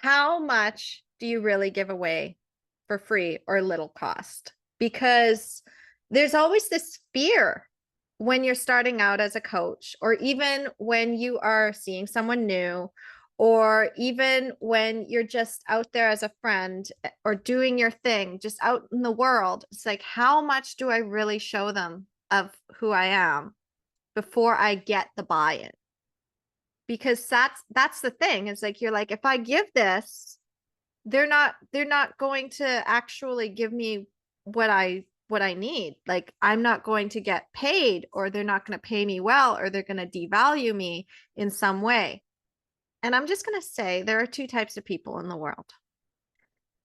how much do you really give away for free or little cost? Because there's always this fear when you're starting out as a coach, or even when you are seeing someone new, or even when you're just out there as a friend or doing your thing, just out in the world. It's like, how much do I really show them of who I am before I get the buy-in? Because that's the thing. It's like, you're like, if I give this, they're not going to actually give me what I need. Like, I'm not going to get paid, or they're not going to pay me well, or they're going to devalue me in some way. And I'm just going to say there are two types of people in the world.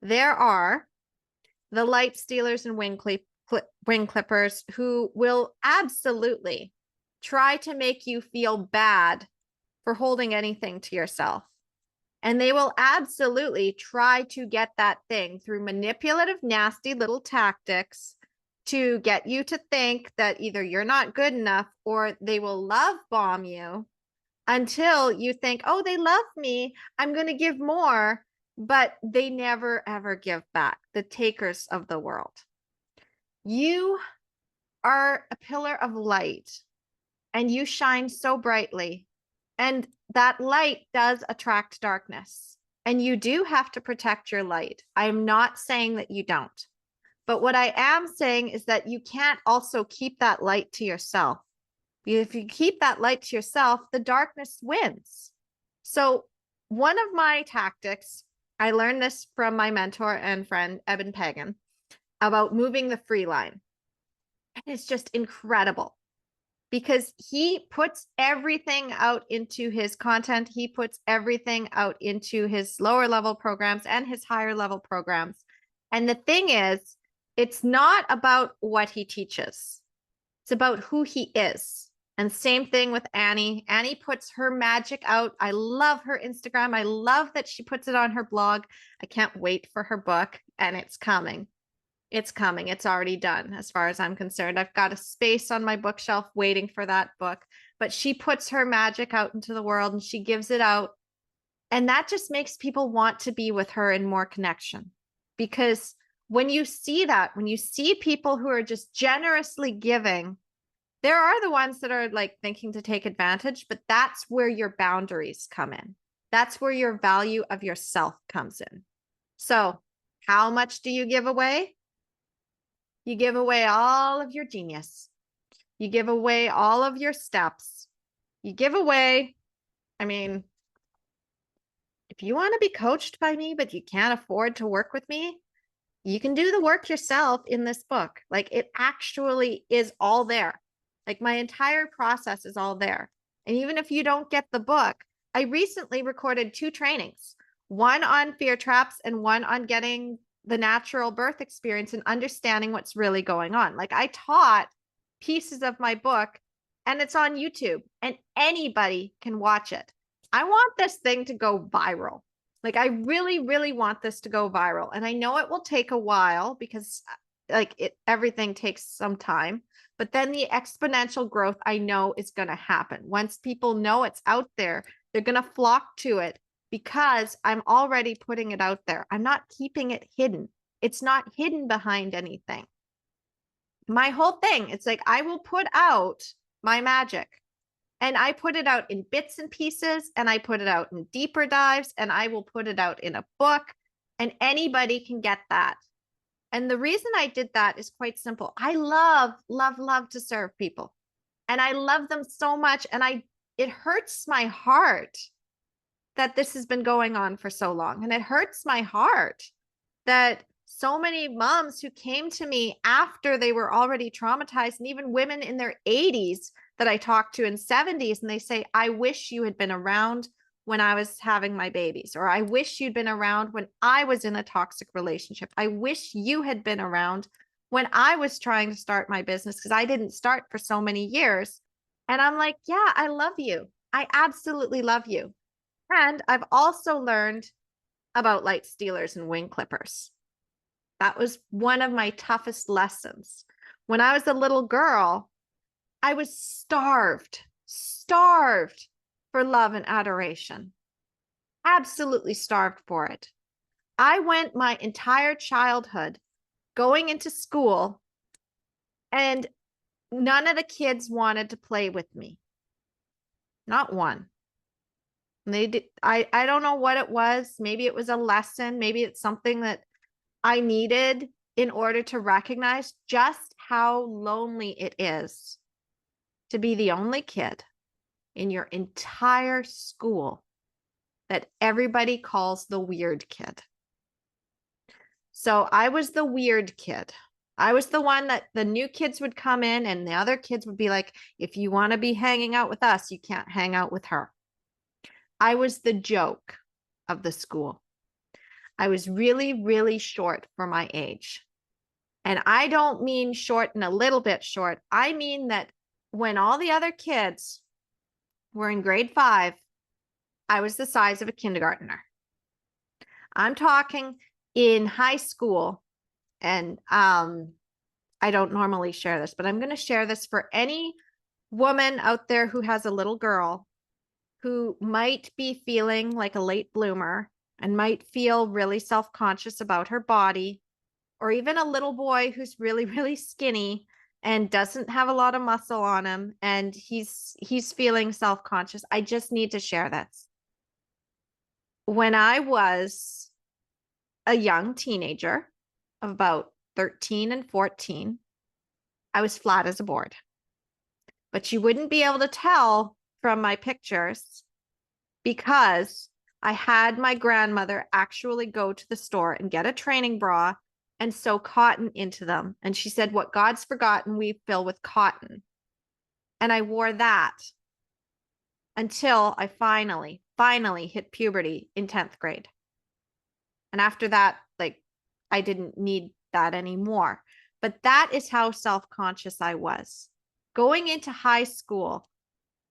There are the light stealers and wing clippers who will absolutely try to make you feel bad for holding anything to yourself. And they will absolutely try to get that thing through manipulative, nasty little tactics to get you to think that either you're not good enough, or they will love bomb you until you think, oh, they love me, I'm going to give more. But they never, ever give back. The takers of the world. You are a pillar of light, and you shine so brightly. And that light does attract darkness. And you do have to protect your light. I'm not saying that you don't. But what I am saying is that you can't also keep that light to yourself. If you keep that light to yourself, the darkness wins. So one of my tactics, I learned this from my mentor and friend, Eben Pagan, about moving the freeline. It's just incredible, because he puts everything out into his content. He puts everything out into his lower level programs and his higher level programs. And the thing is, it's not about what he teaches. It's about who he is. And same thing with Annie. Annie puts her magic out. I love her Instagram. I love that she puts it on her blog. I can't wait for her book, and it's coming. It's coming. It's already done as far as I'm concerned. I've got a space on my bookshelf waiting for that book, but she puts her magic out into the world and she gives it out. And that just makes people want to be with her in more connection. Because when you see that, when you see people who are just generously giving, there are the ones that are like thinking to take advantage, but that's where your boundaries come in. That's where your value of yourself comes in. So how much do you give away? You give away all of your genius. You give away all of your steps. You give away, I mean, if you want to be coached by me, but you can't afford to work with me, you can do the work yourself in this book. Like, it actually is all there. Like, my entire process is all there. And even if you don't get the book, I recently recorded 2 trainings, one on fear traps and one on getting the natural birth experience and understanding what's really going on. Like, I taught pieces of my book, and it's on YouTube, and anybody can watch it. I want this thing to go viral. Like, I really, really want this to go viral. And I know it will take a while, because everything takes some time, but then the exponential growth I know is going to happen. Once people know it's out there, they're going to flock to it, because I'm already putting it out there. I'm not keeping it hidden. It's not hidden behind anything. My whole thing, it's like, I will put out my magic, and I put it out in bits and pieces, and I put it out in deeper dives, and I will put it out in a book, and anybody can get that. And the reason I did that is quite simple. I love, love, love to serve people, and I love them so much. And it hurts my heart that this has been going on for so long. And it hurts my heart that so many moms who came to me after they were already traumatized, and even women in their 80s that I talked to in 70s, and they say, I wish you had been around when I was having my babies, or I wish you'd been around when I was in a toxic relationship. I wish you had been around when I was trying to start my business, because I didn't start for so many years. And I'm like, yeah, I love you. I absolutely love you. And I've also learned about light stealers and wing clippers. That was one of my toughest lessons. When I was a little girl, I was starved for love and adoration. absolutely starved for it. I went my entire childhood going into school, and none of the kids wanted to play with me. Not one. They did. I don't know what it was. Maybe it was a lesson. Maybe it's something that I needed in order to recognize just how lonely it is to be the only kid in your entire school that everybody calls the weird kid. So I was the weird kid. I was the one that the new kids would come in and the other kids would be like, if you want to be hanging out with us, you can't hang out with her. I was the joke of the school. I was really, really short for my age. And I don't mean short and a little bit short. I mean that when all the other kids were in grade 5, I was the size of a kindergartner. I'm talking in high school, and I don't normally share this, but I'm going to share this for any woman out there who has a little girl who might be feeling like a late bloomer and might feel really self-conscious about her body, or even a little boy who's really, really skinny and doesn't have a lot of muscle on him and he's feeling self-conscious. I just need to share this. When I was a young teenager of about 13 and 14, I was flat as a board. But you wouldn't be able to tell from my pictures because I had my grandmother actually go to the store and get a training bra and sew cotton into them. And she said, what God's forgotten, we fill with cotton. And I wore that until I finally hit puberty in 10th grade. And after that, like, I didn't need that anymore. But that is how self-conscious I was. Going into high school,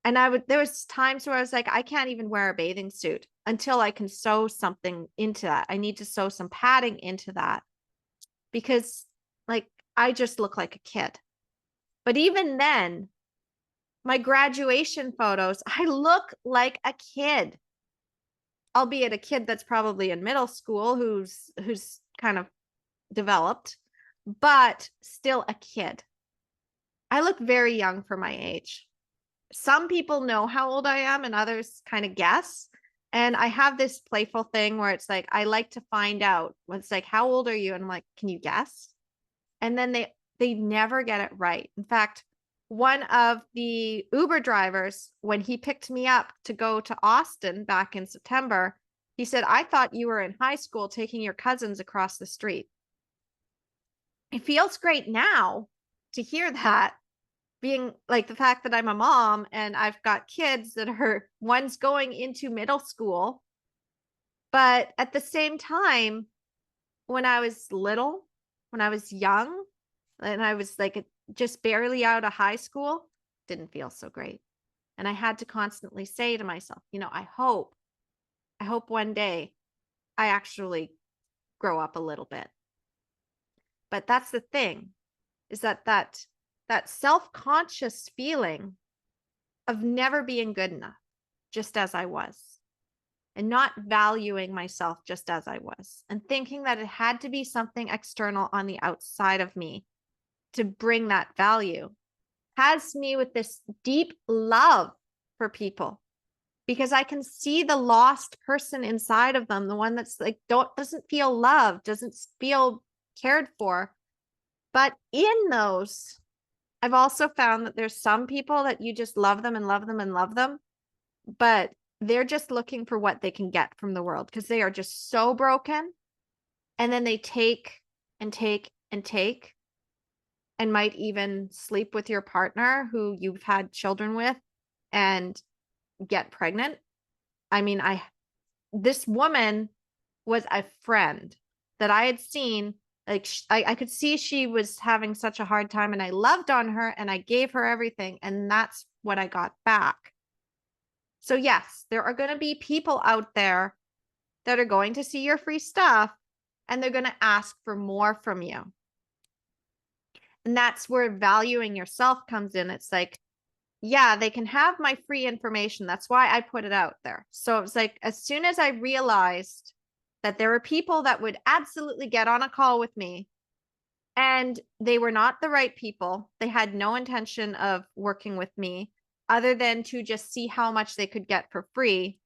and there was times where I was like, I can't even wear a bathing suit until I can sew something into that. I need to sew some padding into that because, like, I just look like a kid. But even then, my graduation photos, I look like a kid, albeit a kid that's probably in middle school who's kind of developed, but still a kid. I look very young for my age. Some people know how old I am and others kind of guess. And I have this playful thing where it's like, I like to find out. It's like, how old are you? And I'm like, can you guess? And then they never get it right. In fact, one of the Uber drivers, when he picked me up to go to Austin back in September, he said, I thought you were in high school taking your cousins across the street. It feels great now to hear that, being like the fact that I'm a mom and I've got kids that are, one's going into middle school. But at the same time, when I was little, when I was young, and I was like just barely out of high school, didn't feel so great. And I had to constantly say to myself, you know, I hope one day I actually grow up a little bit. But that's the thing, is that self-conscious feeling of never being good enough, just as I was, and not valuing myself just as I was, and thinking that it had to be something external on the outside of me to bring that value, has me with this deep love for people, because I can see the lost person inside of them, the one that's like, doesn't feel loved, doesn't feel cared for. But in those, I've also found that there's some people that you just love them and love them and love them, but they're just looking for what they can get from the world because they are just so broken. And then they take and take and take, and might even sleep with your partner who you've had children with and get pregnant. I mean, this woman was a friend that I had seen. Like, I could see she was having such a hard time, and I loved on her and I gave her everything. And that's what I got back. So yes, there are going to be people out there that are going to see your free stuff and they're going to ask for more from you. And that's where valuing yourself comes in. It's like, yeah, they can have my free information. That's why I put it out there. So it was like, as soon as I realized that there were people that would absolutely get on a call with me and they were not the right people, they had no intention of working with me other than to just see how much they could get for free.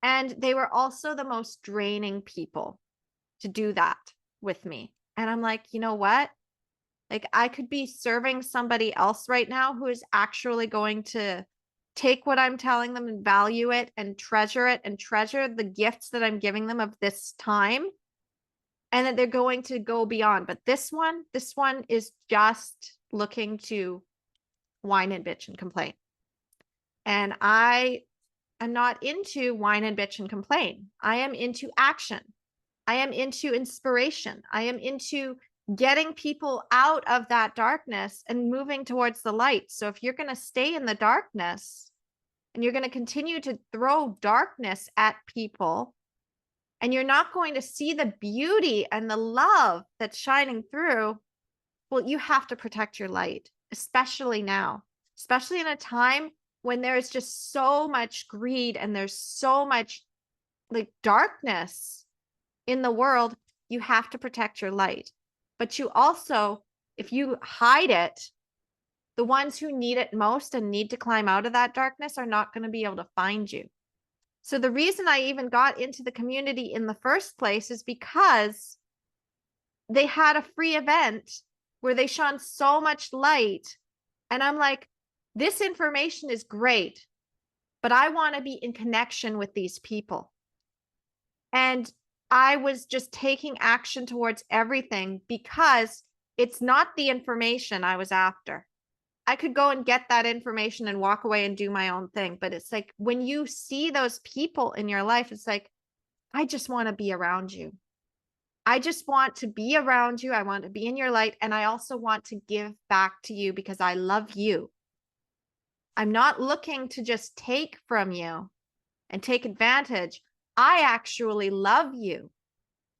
And they were also the most draining people to do that with me. And I'm like, you know what? Like, I could be serving somebody else right now who is actually going to take what I'm telling them and value it and treasure the gifts that I'm giving them of this time, and that they're going to go beyond. But this one is just looking to whine and bitch and complain. And I'm not into whine and bitch and complain. I am into action. I am into inspiration. I am into getting people out of that darkness and moving towards the light. So if you're going to stay in the darkness and you're going to continue to throw darkness at people, and you're not going to see the beauty and the love that's shining through, well, you have to protect your light, especially now, especially in a time when there's just so much greed and there's so much like darkness in the world. You have to protect your light. But you also, if you hide it, the ones who need it most and need to climb out of that darkness are not going to be able to find you. So the reason I even got into the community in the first place is because they had a free event where they shone so much light. And I'm like, this information is great, but I want to be in connection with these people. And I was just taking action towards everything because it's not the information I was after. I could go and get that information and walk away and do my own thing. But it's like when you see those people in your life, it's like, I just want to be around you. I just want to be around you. I want to be in your light. And I also want to give back to you because I love you. I'm not looking to just take from you and take advantage. I actually love you.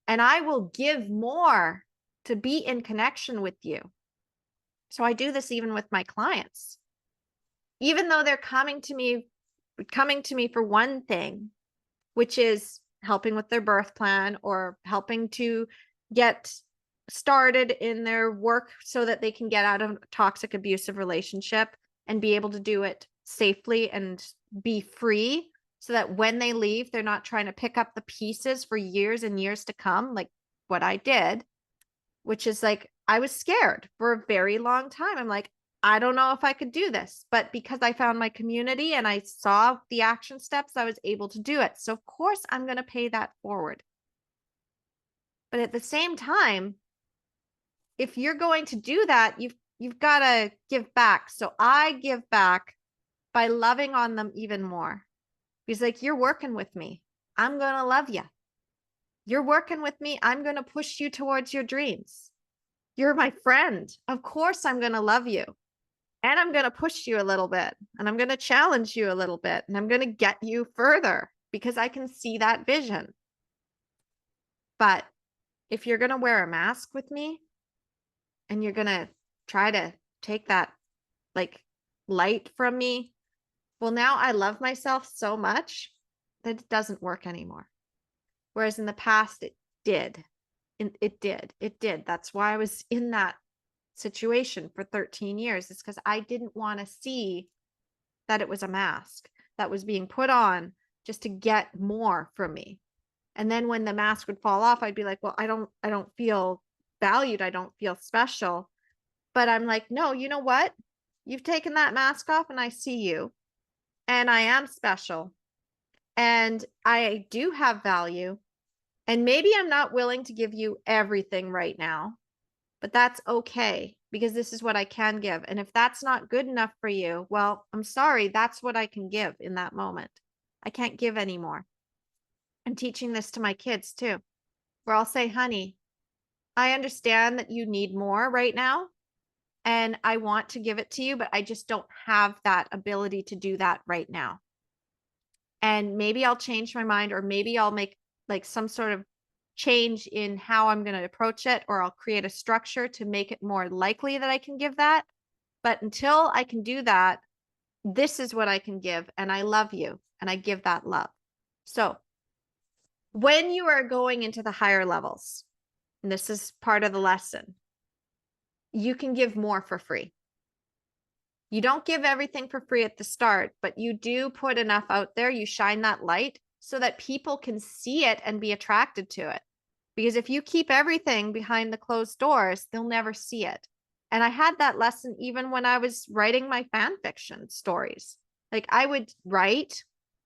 And I will give more to be in connection with you. So I do this even with my clients. Even though they're coming to me for one thing, which is helping with their birth plan or helping to get started in their work so that they can get out of a toxic abusive relationship and be able to do it safely and be free so that when they leave, they're not trying to pick up the pieces for years and years to come, like what I did, which is like, I was scared for a very long time. I'm like, I don't know if I could do this, but because I found my community and I saw the action steps, I was able to do it. So of course I'm going to pay that forward. But at the same time, if you're going to do that, you've got to give back. So I give back by loving on them even more. Because like, you're working with me. I'm going to love you. You're working with me. I'm going to push you towards your dreams. You're my friend. Of course I'm going to love you. And I'm going to push you a little bit. And I'm going to challenge you a little bit. And I'm going to get you further because I can see that vision. But if you're going to wear a mask with me and you're going to try to take that like light from me, well, now I love myself so much that it doesn't work anymore. Whereas in the past, it did. It did. That's why I was in that situation for 13 years. It's because I didn't want to see that it was a mask that was being put on just to get more from me. And then when the mask would fall off, I'd be like, well, I don't feel valued. I don't feel special. But I'm like, no, you know what? You've taken that mask off and I see you. And I am special. And I do have value. And maybe I'm not willing to give you everything right now, but that's okay because this is what I can give. And if that's not good enough for you, well, I'm sorry. That's what I can give in that moment. I can't give anymore. I'm teaching this to my kids too, where I'll say, honey, I understand that you need more right now. And I want to give it to you, but I just don't have that ability to do that right now. And maybe I'll change my mind, or maybe I'll make like some sort of change in how I'm going to approach it, or I'll create a structure to make it more likely that I can give that. But until I can do that, this is what I can give, and I love you, and I give that love. So when you are going into the higher levels, and this is part of the lesson, you can give more for free. You don't give everything for free at the start, but you do put enough out there. You shine that light so that people can see it and be attracted to it. Because if you keep everything behind the closed doors, they'll never see it. And I had that lesson even when I was writing my fan fiction stories. Like I would write,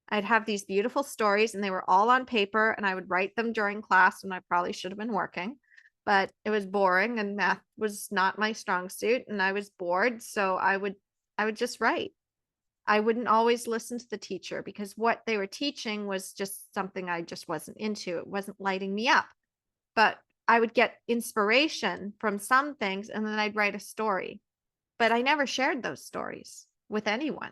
I'd have these beautiful stories and they were all on paper, and I would write them during class when I probably should have been working, but it was boring and math was not my strong suit and I was bored. So I would just write. I wouldn't always listen to the teacher because what they were teaching was just something I just wasn't into. It wasn't lighting me up. But I would get inspiration from some things and then I'd write a story. But I never shared those stories with anyone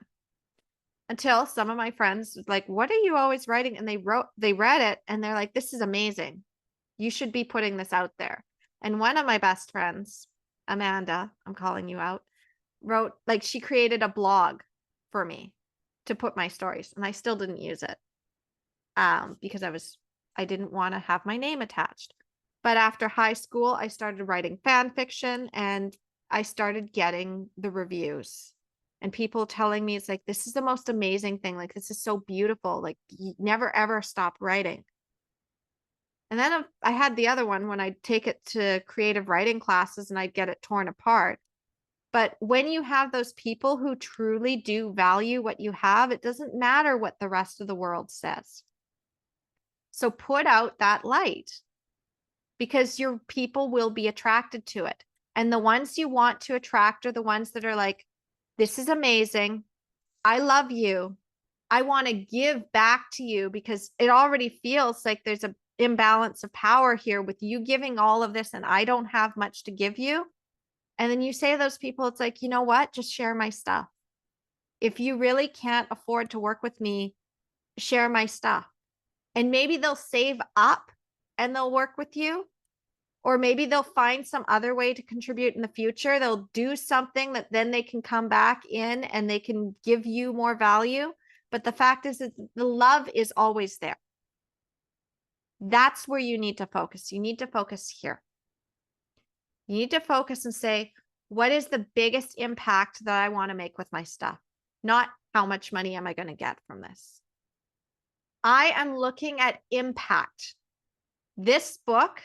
until some of my friends was like, "What are you always writing?" And they read it and they're like, "This is amazing. You should be putting this out there." And one of my best friends, Amanda, I'm calling you out, wrote, like, she created a blog for me to put my stories, and I still didn't use it because I didn't want to have my name attached. But after high school, I started writing fan fiction and I started getting the reviews and people telling me, it's like, this is the most amazing thing. Like, this is so beautiful. Like, you never ever stop writing. And then I had the other one when I'd take it to creative writing classes and I'd get it torn apart. But when you have those people who truly do value what you have, it doesn't matter what the rest of the world says. So put out that light because your people will be attracted to it. And the ones you want to attract are the ones that are like, this is amazing. I love you. I want to give back to you, because it already feels like there's an imbalance of power here with you giving all of this and I don't have much to give you. And then you say to those people, it's like, you know what? Just share my stuff. If you really can't afford to work with me, share my stuff. And maybe they'll save up and they'll work with you. Or maybe they'll find some other way to contribute in the future. They'll do something that then they can come back in and they can give you more value. But the fact is that the love is always there. That's where you need to focus. You need to focus here. You need to focus and say, what is the biggest impact that I want to make with my stuff? Not how much money am I going to get from this? I am looking at impact. This book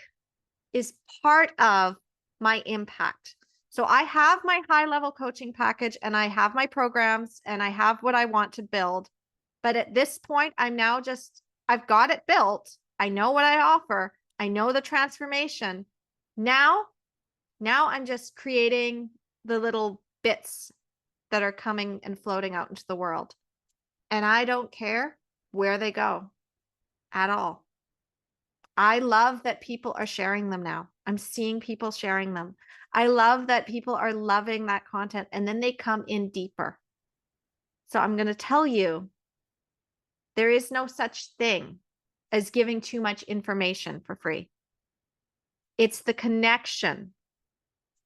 is part of my impact. So I have my high level coaching package and I have my programs and I have what I want to build. But at this point, I've got it built. I know what I offer. I know the transformation. Now I'm just creating the little bits that are coming and floating out into the world. And I don't care where they go at all. I love that people are sharing them now. I'm seeing people sharing them. I love that people are loving that content and then they come in deeper. So I'm going to tell you, there is no such thing as giving too much information for free. It's the connection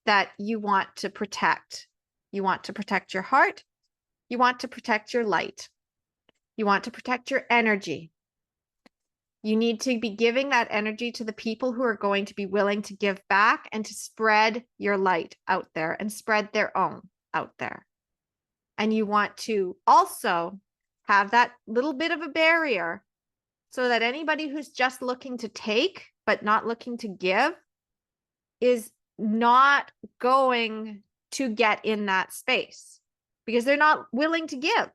that you want to protect. You want to protect your heart. You want to protect your light. You want to protect your energy. You need to be giving that energy to the people who are going to be willing to give back and to spread your light out there and spread their own out there. And you want to also have that little bit of a barrier so that anybody who's just looking to take but not looking to give is not going to get in that space because they're not willing to give.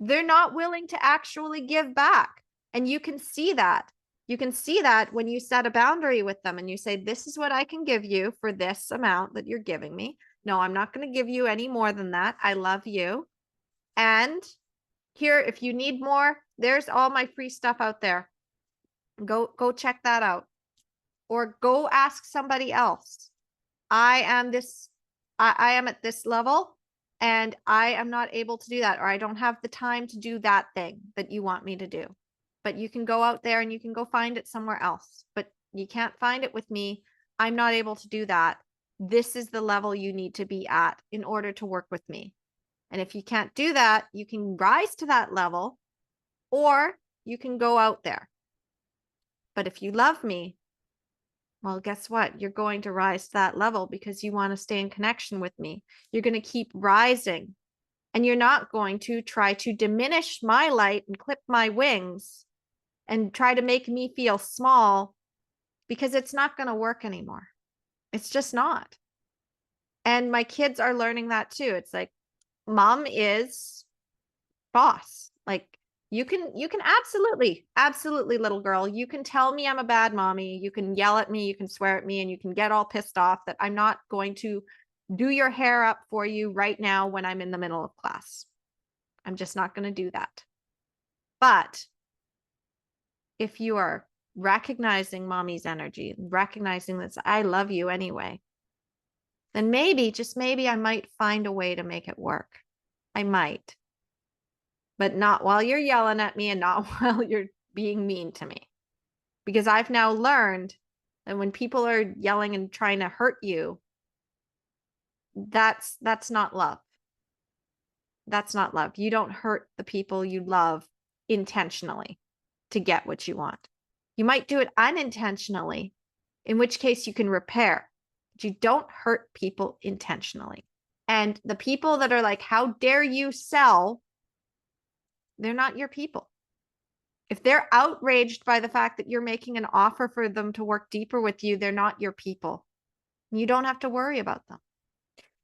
They're not willing to actually give back. And you can see that. You can see that when you set a boundary with them and you say, this is what I can give you for this amount that you're giving me. No, I'm not going to give you any more than that. I love you. And here, if you need more, there's all my free stuff out there. Go check that out. Or go ask somebody else. I am at this level and I am not able to do that, or I don't have the time to do that thing that you want me to do. But you can go out there and you can go find it somewhere else, but you can't find it with me. I'm not able to do that. This is the level you need to be at in order to work with me. And if you can't do that, you can rise to that level, or you can go out there. But if you love me, well, guess what? You're going to rise to that level because you want to stay in connection with me. You're going to keep rising, and you're not going to try to diminish my light and clip my wings and try to make me feel small, because it's not going to work anymore. It's just not. And my kids are learning that too. It's like, mom is boss. Like, you can absolutely, little girl, you can tell me I'm a bad mommy, you can yell at me, you can swear at me, and you can get all pissed off that I'm not going to do your hair up for you right now when I'm in the middle of class. I'm just not going to do that. But if you are recognizing mommy's energy, recognizing this, I love you anyway, then maybe, just maybe, I might find a way to make it work. I might. But not while you're yelling at me and not while you're being mean to me. Because I've now learned that when people are yelling and trying to hurt you, that's not love. That's not love. You don't hurt the people you love intentionally to get what you want. You might do it unintentionally, in which case you can repair, but you don't hurt people intentionally. And the people that are like, how dare you sell? They're not your people. If they're outraged by the fact that you're making an offer for them to work deeper with you, they're not your people. You don't have to worry about them.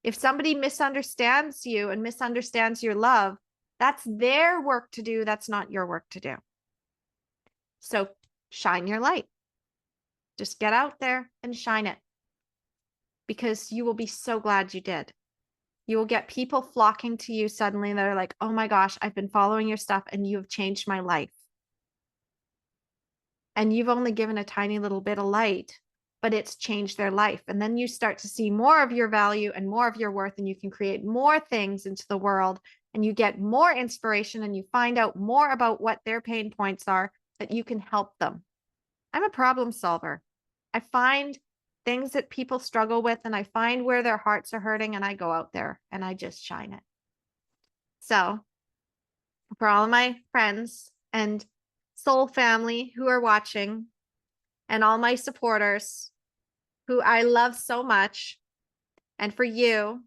If somebody misunderstands you and misunderstands your love, that's their work to do. That's not your work to do. So shine your light. Just get out there and shine it, because you will be so glad you did. You will get people flocking to you suddenly that are like, oh my gosh, I've been following your stuff and you have changed my life. And you've only given a tiny little bit of light, but it's changed their life. And then you start to see more of your value and more of your worth, and you can create more things into the world, and you get more inspiration, and you find out more about what their pain points are, that you can help them. I'm a problem solver. I find things that people struggle with, and I find where their hearts are hurting, and I go out there and I just shine it. So for all of my friends and soul family who are watching, and all my supporters who I love so much, and for you,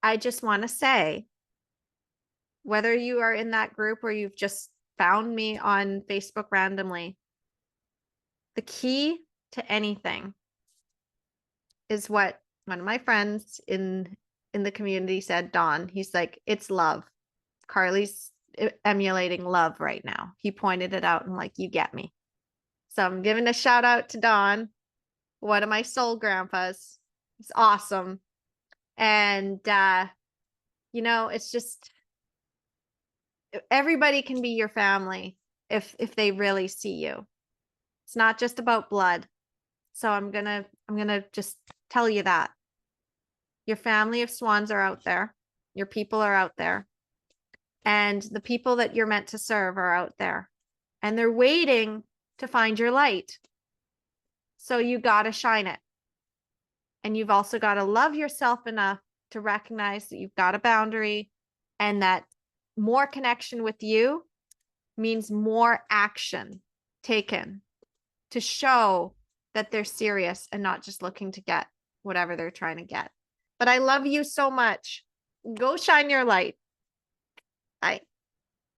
I just want to say, whether you are in that group or you've just found me on Facebook randomly, the key to anything is what one of my friends in the community said, Dawn. He's like, it's love. Carly's emulating love right now. He pointed it out and like, you get me. So I'm giving a shout out to Dawn, one of my soul grandpas. It's awesome. And it's just, everybody can be your family if they really see you. It's not just about blood. So I'm gonna just tell you that your family of swans are out there, your people are out there, and the people that you're meant to serve are out there, and they're waiting to find your light. So you got to shine it. And you've also got to love yourself enough to recognize that you've got a boundary, and that more connection with you means more action taken to show that they're serious and not just looking to get whatever they're trying to get. But I love you so much. Go shine your light. Bye.